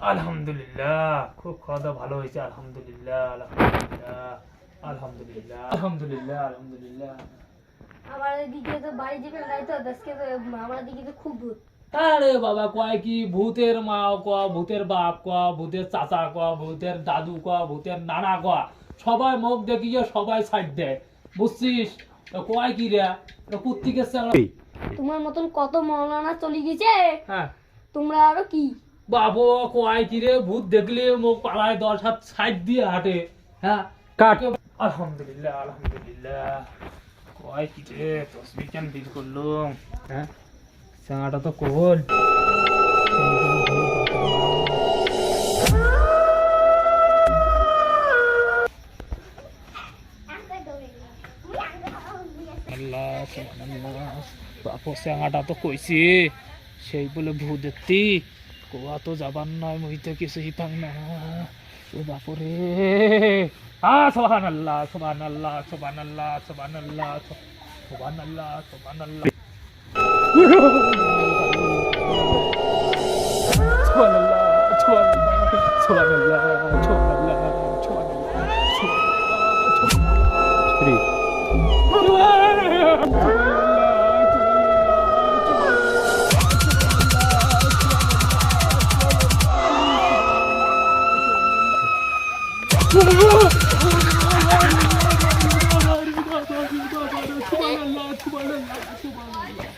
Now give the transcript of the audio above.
আলহামদুলিল্লাহ, খুব খাওয়া দাওয়া ভালো হয়েছে। আলহামদুলিল্লাহ, আলহামদুলিল্লাহ, আলহামদুলিল্লাহ, আলহামদুলিল্লাহ, আলহামদুলিল্লাহ। আমার এদিকে তো বাড়ি যাবেন নাই তো আজকে তো আমার দিকে তো খুব ভূত। আরে বাবা, কয় কি ভূতের মা কয়া, ভূতের বাপ কয়া, ভূতের চাচা কয়া, ভূতের দাদু কয়া, ভূতের নানা কয়া, সবাই মুখ দেখিয়ে সবাই সাইড দেয়, বুঝছিস? কয় কি রে কুত্তিকে তোমার মতন কত মৌলানা চলে গেছে, হ্যাঁ তোমরা আরো কি বাবু কয় কি রে, ভূত দেখলে মুখ পাড়ায় 10 হাত সাইড দিয়ে হাঁটে। হ্যাঁ কাট। আলহামদুলিল্লাহ, আলহামদুলিল্লাহ। কয় কি রে, তসবি কেন বের করলো? হ্যাঁ চাঙাটা তো কোল। বাপু চাঙাটা তো কইছি সেই বলে ভূত দেখতি কোয়া তো যাবার নয়, মুইতে কিছুই পাং না। ও বাপুরে, সুবহানাল্লাহ, সুবহানাল্লাহ, সুবহানাল্লাহ, সুবহানাল্লাহ, সুবহানাল্লাহ, সুবহানাল্লাহ, সুবহানাল্লাহ, সুবহানাল্লাহ, সুবহানাল্লাহ, সুবহানাল্লাহ।